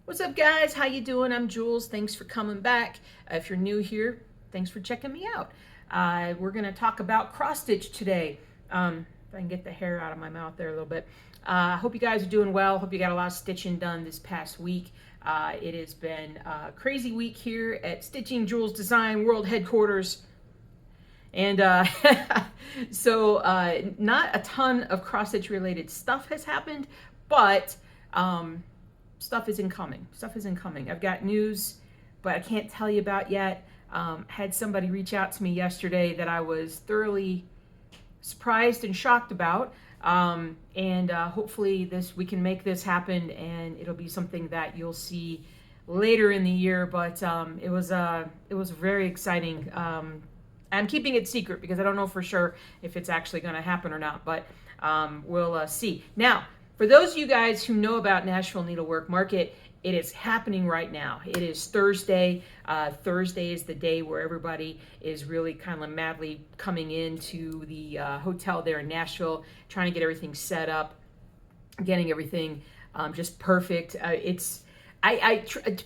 What's up, guys? How you doing? I'm Jules. Thanks for coming back. If you're new here, thanks for checking me out. We're going to talk about cross stitch today. If I can get the hair out of my mouth there a little bit. Hope you guys are doing well. Hope you got a lot of stitching done this past week. It has been a crazy week here at Stitching Jules Design World Headquarters. And not a ton of cross stitch related stuff has happened, but stuff is incoming. Stuff is incoming. I've got news, but I can't tell you about yet. Had somebody reach out to me yesterday that I was thoroughly surprised and shocked about. Hopefully we can make this happen, and it'll be something that you'll see later in the year. But it was very exciting. I'm keeping it secret because I don't know for sure if it's actually going to happen or not, but we'll see. Now, for those of you guys who know about Nashville Needlework Market, it is happening right now. It is Thursday. Thursday is the day where everybody is really kind of madly coming into the hotel there in Nashville, trying to get everything set up, getting everything just perfect. To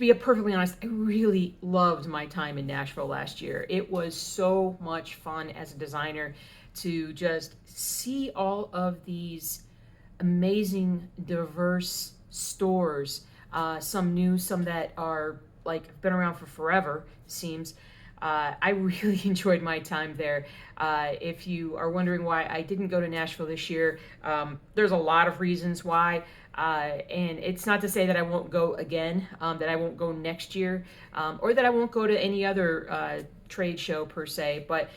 be perfectly honest, I really loved my time in Nashville last year. It was so much fun as a designer to just see all of these amazing, diverse stores. Some new, some that are like been around for forever, seems. I really enjoyed my time there. If you are wondering why I didn't go to Nashville this year, there's a lot of reasons why. And it's not to say that I won't go again, that I won't go next year, or that I won't go to any other trade show per se. But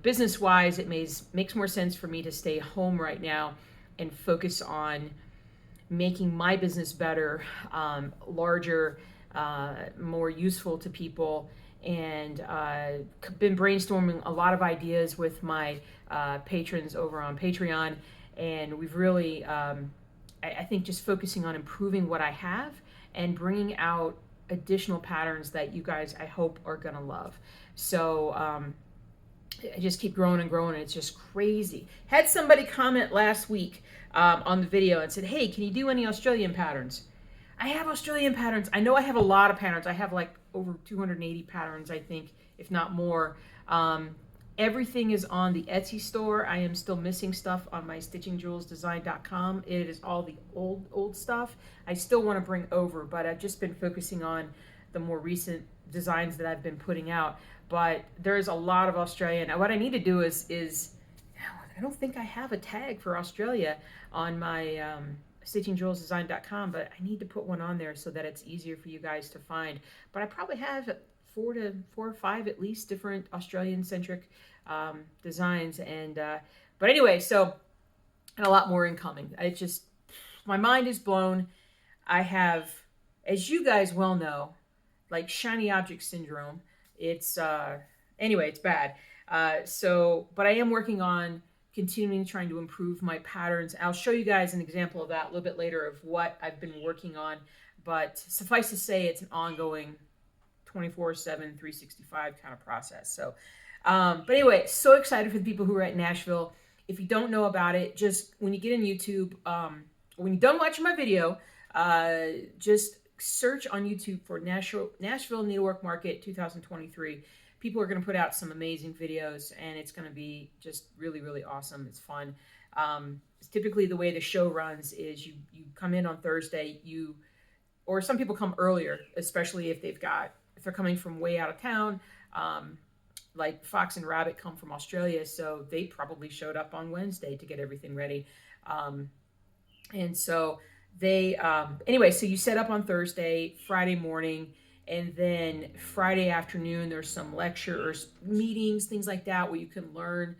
business-wise, it makes more sense for me to stay home right now and focus on making my business better, larger, more useful to people. And been brainstorming a lot of ideas with my patrons over on Patreon, and we've really, I think, just focusing on improving what I have and bringing out additional patterns that you guys, I hope, are gonna love. So I just keep growing and growing, and it's just crazy. Had somebody comment last week on the video and said, hey, can you do any Australian patterns? I have Australian patterns. I know I have a lot of patterns. I have like over 280 patterns, I think, if not more. Everything is on the Etsy store. I am still missing stuff on my stitchingjulesdesign.com. It is all the old stuff. I still want to bring over, but I've just been focusing on the more recent designs that I've been putting out. But there's a lot of Australian. What I need to do is I don't think I have a tag for Australia on my stitchingjulesdesign.com, but I need to put one on there so that it's easier for you guys to find. But I probably have four or five at least different Australian-centric designs. And but anyway, so and a lot more incoming. My mind is blown. I have, as you guys well know, like shiny object syndrome. It's anyway, it's bad. But I am working on continuing trying to improve my patterns. I'll show you guys an example of that a little bit later of what I've been working on. But suffice to say, it's an ongoing 24/7, 365 kind of process. So, but anyway, so excited for the people who are at Nashville. If you don't know about it, just when you get in YouTube, when you're done watching my video, just search on YouTube for Nashville Needlework Market 2023. People are going to put out some amazing videos, and it's going to be just really, really awesome. It's fun. Typically, the way the show runs is you come in on Thursday, or some people come earlier, especially if they're coming from way out of town. Like Fox and Rabbit come from Australia, so they probably showed up on Wednesday to get everything ready. And so anyway, so you set up on Thursday, Friday morning, and then Friday afternoon, there's some lectures, meetings, things like that, where you can learn,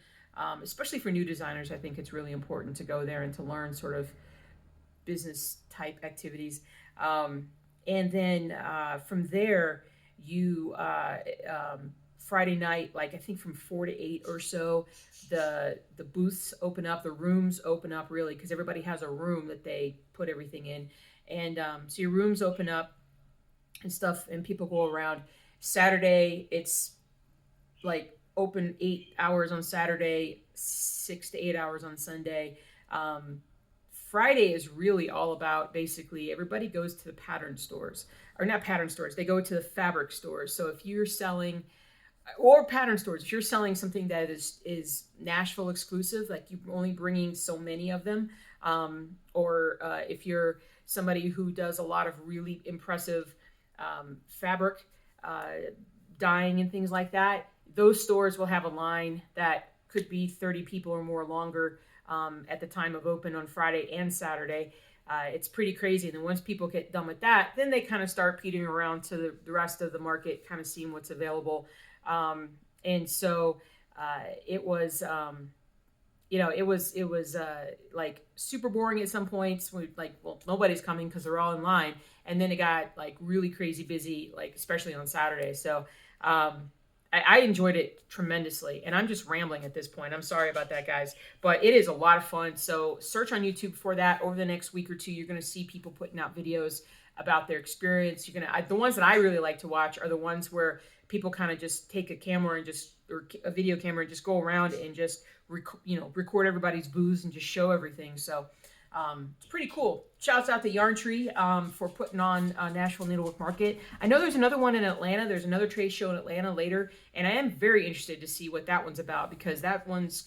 especially for new designers. I think it's really important to go there and to learn sort of business type activities. And then from there, Friday night, like I think from 4 to 8 or so, the booths open up, the rooms open up really, because everybody has a room that they put everything in. And so your rooms open up and stuff, and people go around. Saturday, it's like open 8 hours on Saturday, 6 to 8 hours on Sunday. Friday is really all about, basically everybody goes to the pattern stores, or not pattern stores, they go to the fabric stores. So if you're selling, or pattern stores, if you're selling something that is Nashville exclusive, like you're only bringing so many of them, or if you're somebody who does a lot of really impressive fabric dyeing and things like that, those stores will have a line that could be 30 people or more longer at the time of open on Friday and Saturday. It's pretty crazy. And then once people get done with that, then they kind of start petering around to the rest of the market, kind of seeing what's available. And so it was, it was like super boring at some points. We like, well, nobody's coming because they're all in line. And then it got like really crazy busy, like especially on Saturday. So I enjoyed it tremendously, and I'm just rambling at this point. I'm sorry about that, guys, but it is a lot of fun. So search on YouTube for that. Over the next week or two, you're going to see people putting out videos about their experience. The ones that I really like to watch are the ones where people kind of just take a camera and or a video camera and just go around and just record everybody's booths and just show everything. So it's pretty cool. Shouts out to Yarn Tree for putting on Nashville Needlework Market. I know there's another one in Atlanta. There's another trade show in Atlanta later, and I am very interested to see what that one's about, because that one's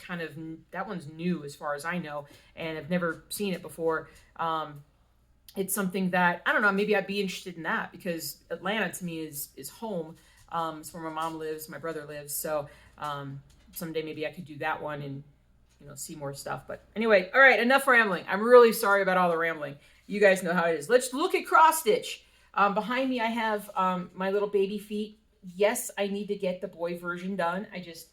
new as far as I know, and I've never seen it before. It's something that, I don't know, maybe I'd be interested in that, because Atlanta to me is home. It's where my mom lives, my brother lives. So someday maybe I could do that one and see more stuff. But anyway, all right, enough rambling. I'm really sorry about all the rambling. You guys know how it is. Let's look at cross stitch. Behind me, I have my little baby feet. Yes, I need to get the boy version done. I just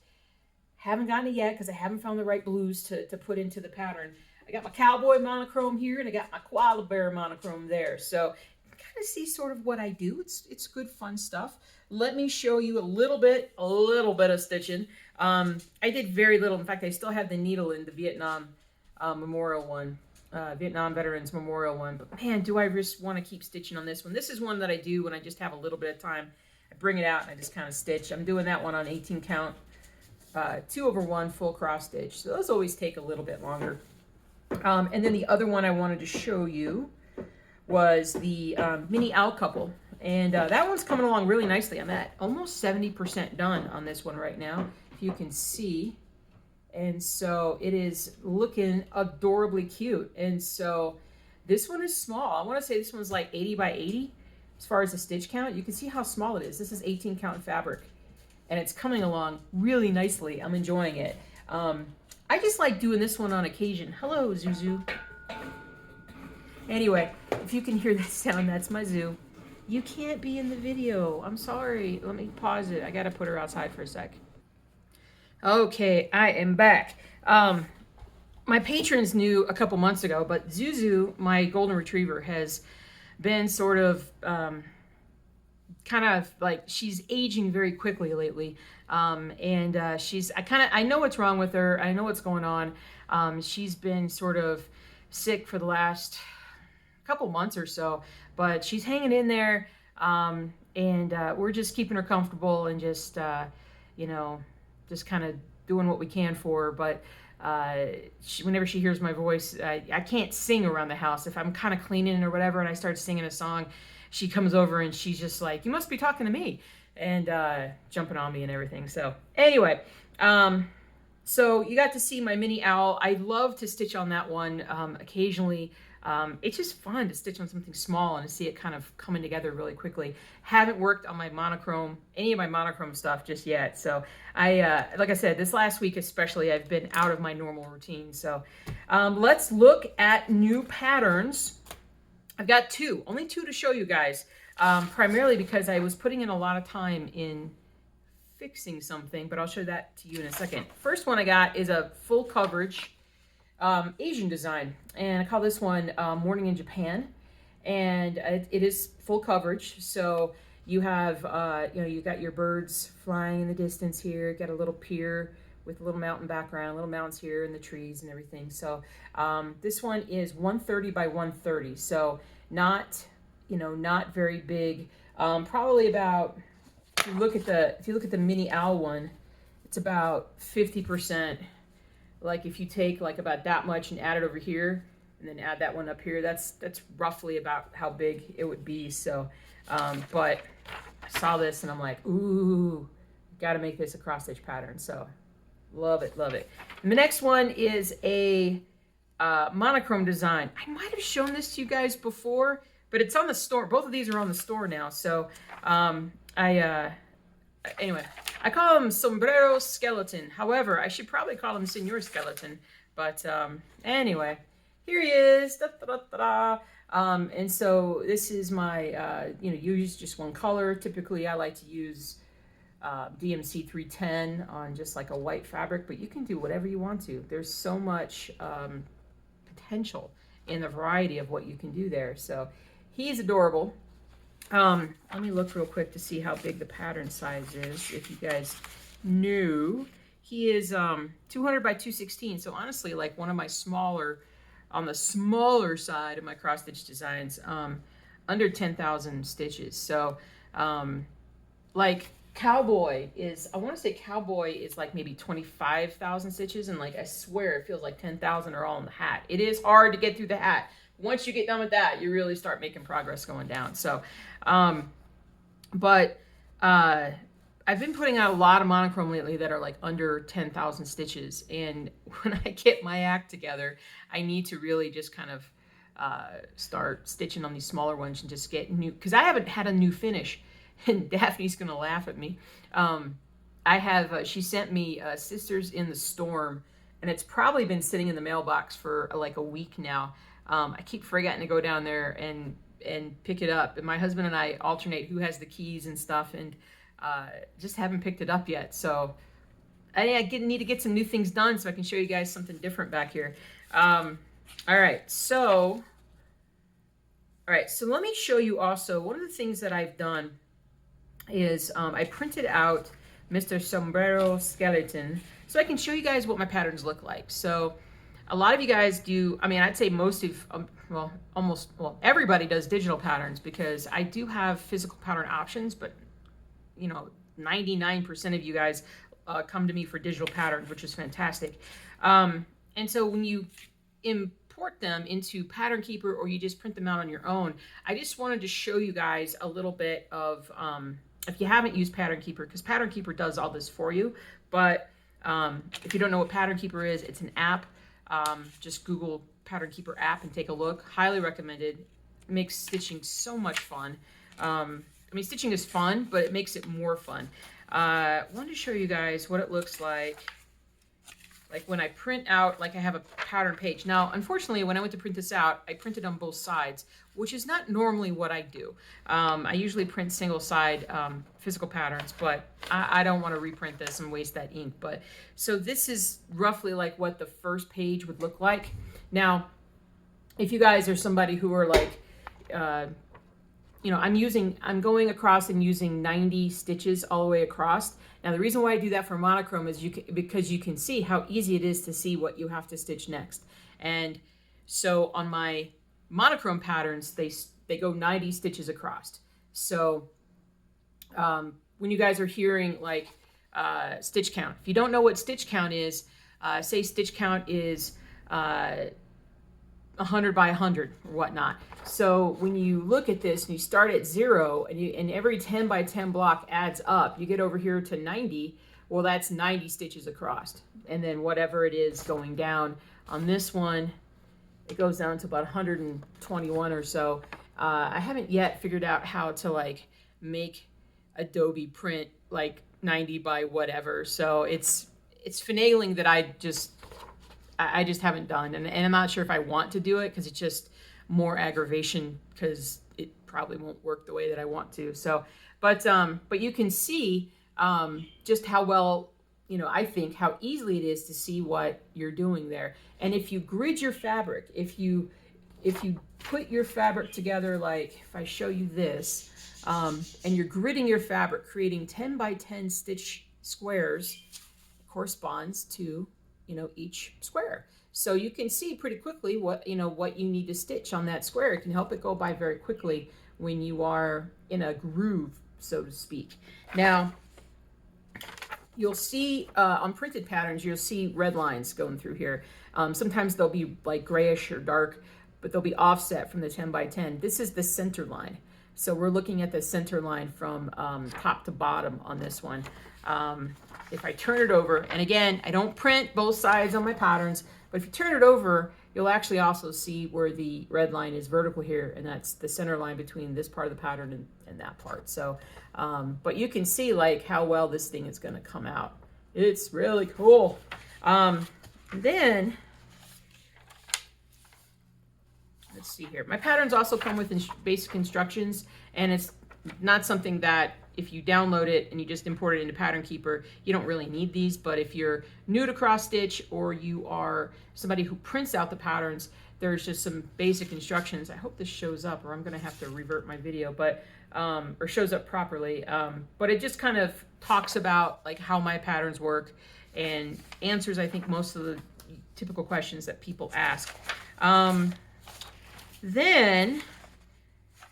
haven't gotten it yet because I haven't found the right blues to put into the pattern. I got my cowboy monochrome here, and I got my koala bear monochrome there. So kind of see sort of what I do. It's good, fun stuff. Let me show you a little bit of stitching. I did very little. In fact, I still have the needle in the Vietnam Memorial one, Vietnam Veterans Memorial one. But man, do I just want to keep stitching on this one. This is one that I do when I just have a little bit of time. I bring it out and I just kind of stitch. I'm doing that one on 18 count, 2/1 full cross stitch. So those always take a little bit longer. And then the other one I wanted to show you was the mini owl couple. And that one's coming along really nicely. I'm at almost 70% done on this one right now, if you can see. And so it is looking adorably cute. And so this one is small. I want to say this one's like 80 by 80 as far as the stitch count. You can see how small it is. This is 18 count fabric, and it's coming along really nicely. I'm enjoying it. I just like doing this one on occasion. Hello, Zuzu. Anyway, if you can hear that sound, that's my zoo. You can't be in the video. I'm sorry. Let me pause it. I got to put her outside for a sec. Okay, I am back. My patrons knew a couple months ago, but Zuzu, my golden retriever, has been sort of kind of like, she's aging very quickly lately. I know what's wrong with her. I know what's going on. She's been sort of sick for the last couple months or so, but she's hanging in there. We're just keeping her comfortable and just kind of doing what we can for her. But whenever she hears my voice, I can't sing around the house. If I'm kind of cleaning or whatever and I start singing a song, she comes over and she's just like, you must be talking to me, and jumping on me and everything. So anyway, so you got to see my mini owl. I love to stitch on that one occasionally. It's just fun to stitch on something small and to see it kind of coming together really quickly. Haven't worked on my monochrome, any of my monochrome stuff just yet. So like I said, this last week especially, I've been out of my normal routine. So let's look at new patterns. I've got only two to show you guys, primarily because I was putting in a lot of time in fixing something, but I'll show that to you in a second. First one I got is a full coverage Asian design, and I call this one Morning in Japan, and it is full coverage. So you have you got your birds flying in the distance here, got a little pier with a little mountain background, little mountains here and the trees and everything. So this one is 130 by 130, so not very big. Probably about, if you look at the mini owl one, it's about 50%. Like if you take like about that much and add it over here, and then add that one up here. That's roughly about how big it would be. So, but I saw this and I'm like, ooh, got to make this a cross stitch pattern. So love it, love it. And the next one is a monochrome design. I might have shown this to you guys before, but it's on the store. Both of these are on the store now. So anyway, I call them sombrero skeleton. However, I should probably call him Senor Skeleton. But anyway, here he is. Da, da, da, da, da. And so this is my, use just one color. Typically, I like to use DMC 310 on just like a white fabric, but you can do whatever you want to. There's so much potential in the variety of what you can do there. So he's adorable. Let me look real quick to see how big the pattern size is. If you guys knew, he is 200 by 216. So honestly, like one of my smaller, on the smaller side of my cross stitch designs, under 10,000 stitches. So like Cowboy is, I want to say Cowboy is like maybe 25,000 stitches, and like I swear it feels like 10,000 are all in the hat. It is hard to get through the hat. Once you get done with that, you really start making progress going down. So, I've been putting out a lot of monochrome lately that are like under 10,000 stitches. And when I get my act together, I need to really just kind of start stitching on these smaller ones and just get new, because I haven't had a new finish. And Daphne's gonna laugh at me. She sent me Sisters in the Storm, and it's probably been sitting in the mailbox for like a week now. I keep forgetting to go down there and pick it up. And my husband and I alternate who has the keys and stuff, and just haven't picked it up yet. So I need to get some new things done so I can show you guys something different back here. All right, so let me show you also, one of the things that I've done is I printed out Mr. Sombrero Skeleton so I can show you guys what my patterns look like. So a lot of you guys do, I mean, I'd say most of, everybody does digital patterns, because I do have physical pattern options, but 99% of you guys come to me for digital patterns, which is fantastic. And so when you import them into Pattern Keeper, or you just print them out on your own, I just wanted to show you guys a little bit of, if you haven't used Pattern Keeper, because Pattern Keeper does all this for you. But if you don't know what Pattern Keeper is, it's an app. Just Google Pattern Keeper app and take a look. Highly recommended. It makes stitching so much fun. I mean, stitching is fun, but it makes it more fun. I wanted to show you guys what it looks like when I print out, like I have a pattern page. Now, unfortunately, when I went to print this out, I printed on both sides, which is not normally what I do. I usually print single side physical patterns, but I don't want to reprint this and waste that ink. But so this is roughly like what the first page would look like. Now, if you guys are somebody who are like, I'm going across and using 90 stitches all the way across. Now, the reason why I do that for monochrome is because you can see how easy it is to see what you have to stitch next. And so on my monochrome patterns, they go 90 stitches across. So when you guys are hearing like stitch count, if you don't know what stitch count is, say stitch count is 100 by 100 or whatnot. So when you look at this and you start at 0, and every 10 by 10 block adds up, you get over here to 90. Well, that's 90 stitches across. And then whatever it is going down on this one, it goes down to about 121 or so. I haven't yet figured out how to like make Adobe print like 90 by whatever. So it's finagling that I just haven't done. And I'm not sure if I want to do it, because it's just more aggravation, because it probably won't work the way that I want to. So, but you can see just how well, I think how easily it is to see what you're doing there. And if you grid your fabric, if you put your fabric together, like if I show you this, and you're gridding your fabric, creating 10 by 10 stitch squares, corresponds to each square. So you can see pretty quickly what you need to stitch on that square. It can help it go by very quickly when you are in a groove, so to speak. Now, you'll see on printed patterns, you'll see red lines going through here. Sometimes they'll be like grayish or dark, but they'll be offset from the 10 by 10. This is the center line. So we're looking at the center line from top to bottom on this one. If I turn it over, and again, I don't print both sides on my patterns, but if you turn it over, you'll actually also see where the red line is vertical here, and that's the center line between this part of the pattern and that part. So, but you can see like how well this thing is gonna come out. It's really cool. Then, let's see here. My patterns also come with basic instructions, and it's not something that if you download it and you just import it into Pattern Keeper, you don't really need these. But if you're new to cross stitch or you are somebody who prints out the patterns, there's just some basic instructions. I hope this shows up, or I'm gonna have to revert my video, but or shows up properly. But it just kind of talks about like how my patterns work and answers, I think, most of the typical questions that people ask. Then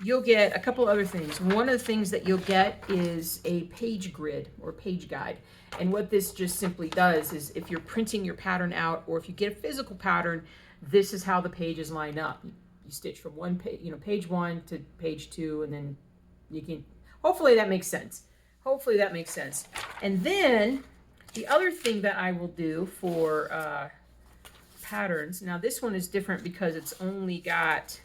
you'll get a couple other things. One of the things that you'll get is a page grid or page guide. And what this just simply does is if you're printing your pattern out, or if you get a physical pattern, this is how the pages line up. You stitch from one page, page 1 to page 2, and then you can, hopefully that makes sense. Hopefully that makes sense. And then the other thing that I will do for patterns, now this one is different because it's only got,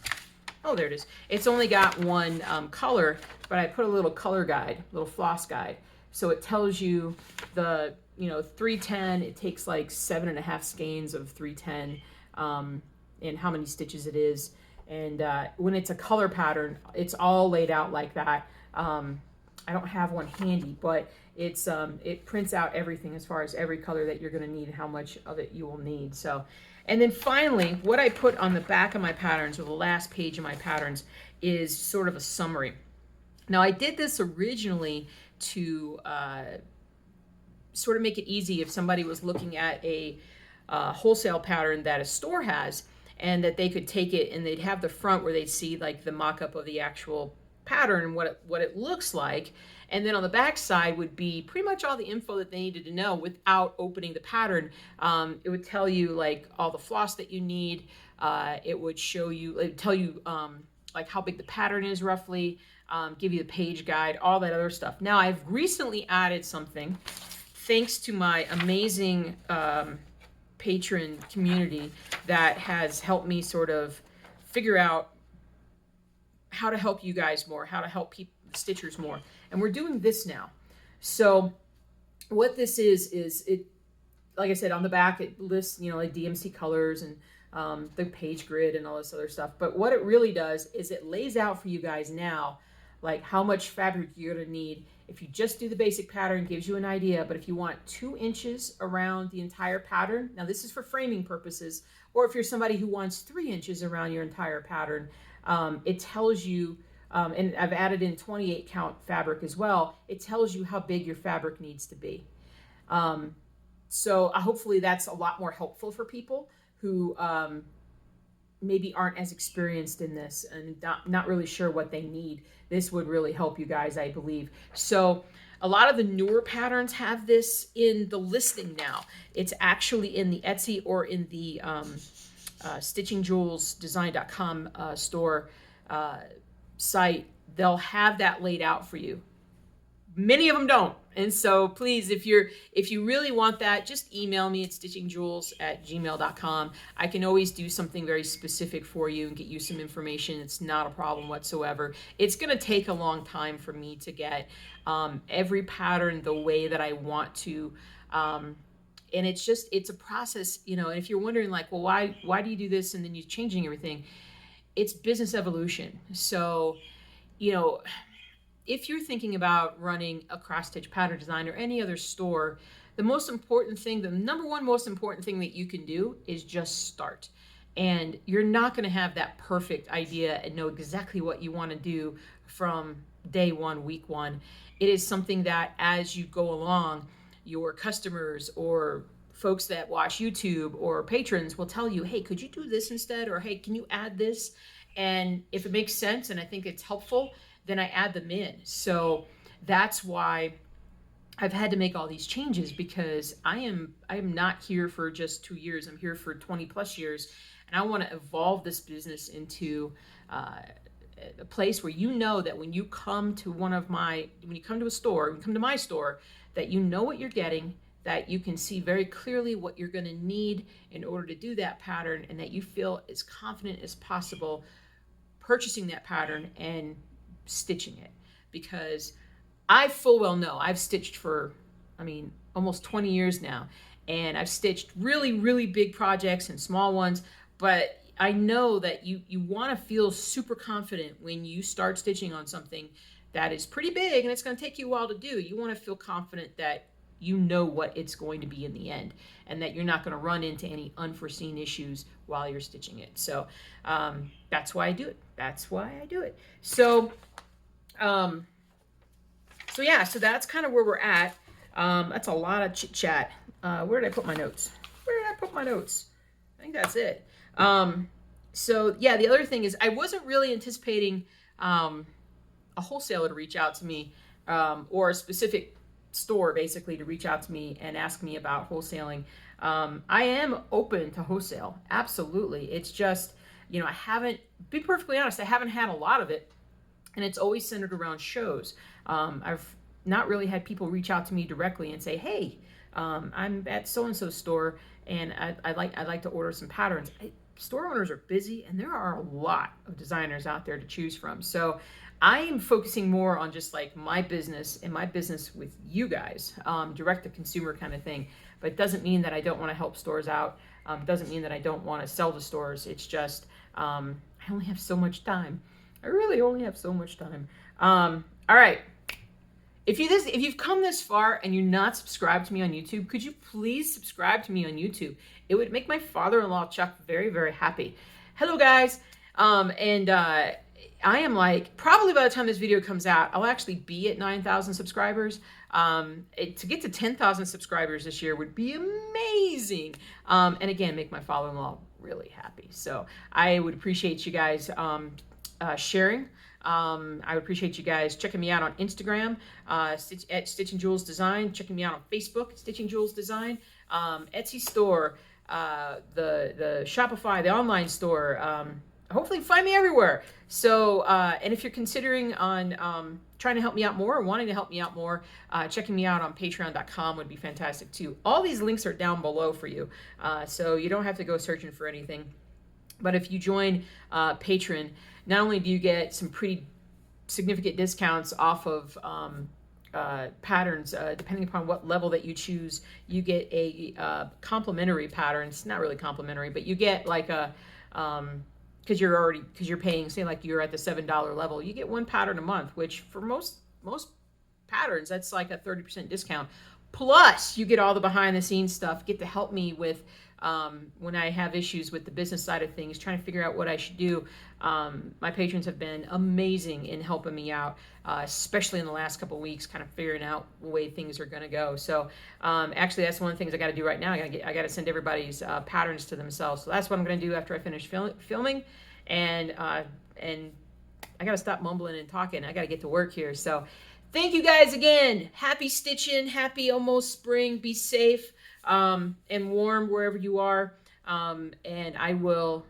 oh, there it is. It's only got one color, but I put a little color guide, little floss guide. So it tells you the, 310, it takes like 7.5 skeins of 310, and how many stitches it is. And when it's a color pattern, it's all laid out like that. I don't have one handy, but it's it prints out everything as far as every color that you're gonna need, how much of it you will need. So, and then finally, what I put on the back of my patterns, or the last page of my patterns, is sort of a summary. Now, I did this originally to sort of make it easy if somebody was looking at a wholesale pattern that a store has, and that they could take it and they'd have the front where they'd see like the mock-up of the actual pattern and what it looks like, and then on the back side would be pretty much all the info that they needed to know without opening the pattern. It would tell you like all the floss that you need. It would show you, it would tell you like how big the pattern is roughly, give you the page guide, all that other stuff. Now I've recently added something thanks to my amazing patron community that has helped me sort of figure out how to help you guys more, how to help people, stitchers more. And we're doing this now. So what this is it, like I said, on the back, it lists, like DMC colors and the page grid and all this other stuff. But what it really does is it lays out for you guys now, like how much fabric you're gonna need. If you just do the basic pattern, it gives you an idea. But if you want 2 inches around the entire pattern, now this is for framing purposes, or if you're somebody who wants 3 inches around your entire pattern, it tells you, and I've added in 28 count fabric as well, it tells you how big your fabric needs to be. So hopefully that's a lot more helpful for people who maybe aren't as experienced in this and not really sure what they need. This would really help you guys, I believe. So a lot of the newer patterns have this in the listing now. It's actually in the Etsy or in the StitchingJewelsDesign.com store site. They'll have that laid out for you. Many of them don't. And so please, if you really want that, just email me at stitchingjewels@gmail.com. I can always do something very specific for you and get you some information. It's not a problem whatsoever. It's going to take a long time for me to get every pattern the way that I want to. And it's a process, and if you're wondering like, well, why do you do this and then you're changing everything? It's business evolution. So, if you're thinking about running a cross-stitch pattern design or any other store, the number one most important thing that you can do is just start. And you're not going to have that perfect idea and know exactly what you want to do from day one, week one. It is something that as you go along, your customers or folks that watch YouTube or patrons will tell you, hey, could you do this instead? Or hey, can you add this? And if it makes sense and I think it's helpful, then I add them in. So that's why I've had to make all these changes because I am not here for just 2 years. I'm here for 20 plus years, and I want to evolve this business into a place where you know that when you come to when you come to a store, when you come to my store, that you know what you're getting, that you can see very clearly what you're going to need in order to do that pattern, and that you feel as confident as possible purchasing that pattern and stitching it. Because I full well know I've stitched for, almost 20 years now, and I've stitched really, really big projects and small ones, but I know that you want to feel super confident when you start stitching on something that is pretty big and it's going to take you a while to do. You want to feel confident that you know what it's going to be in the end, and that you're not going to run into any unforeseen issues while you're stitching it. So that's why I do it. That's why I do it. So yeah, so that's kind of where we're at. That's a lot of chit chat. Where did I put my notes? I think that's it. So yeah, the other thing is I wasn't really anticipating a wholesaler to reach out to me, or a specific store basically to reach out to me and ask me about wholesaling. I am open to wholesale. Absolutely. It's just, I haven't, be perfectly honest, I haven't had a lot of it. And it's always centered around shows. I've not really had people reach out to me directly and say, hey, I'm at so-and-so store and I'd like to order some patterns. Store owners are busy, and there are a lot of designers out there to choose from. So I am focusing more on just like my business and my business with you guys, direct to consumer kind of thing. But it doesn't mean that I don't want to help stores out. It doesn't mean that I don't want to sell to stores. It's just I only have so much time. I really only have so much time. All right. If you've come this far and you're not subscribed to me on YouTube, could you please subscribe to me on YouTube? It would make my father-in-law Chuck very, very happy. Hello, guys. I am like, probably by the time this video comes out, I'll actually be at 9,000 subscribers. To get to 10,000 subscribers this year would be amazing. And again, make my father-in-law really happy. So I would appreciate you guys sharing. I would appreciate you guys checking me out on Instagram, at Stitch and Jules Design, checking me out on Facebook, Stitch and Jules Design, Etsy store, the Shopify, the online store. Hopefully find me everywhere. So, and if you're considering on trying to help me out more or wanting to help me out more, checking me out on patreon.com would be fantastic too. All these links are down below for you. So you don't have to go searching for anything. But if you join Patreon, not only do you get some pretty significant discounts off of patterns, depending upon what level that you choose, you get a complimentary pattern. It's not really complimentary, but you get like a, because you're paying, say like you're at the $7 level, you get one pattern a month, which for most patterns, that's like a 30% discount. Plus, you get all the behind the scenes stuff, get to help me with when I have issues with the business side of things, trying to figure out what I should do. My patrons have been amazing in helping me out, especially in the last couple of weeks, kind of figuring out the way things are going to go. So actually, that's one of the things I got to do right now. I got to send everybody's patterns to themselves. So that's what I'm going to do after I finish filming, and I got to stop mumbling and talking. I got to get to work here. So thank you guys again. Happy stitching. Happy almost spring. Be safe and warm wherever you are. And I will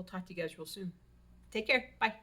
talk to you guys real soon. Take care. Bye.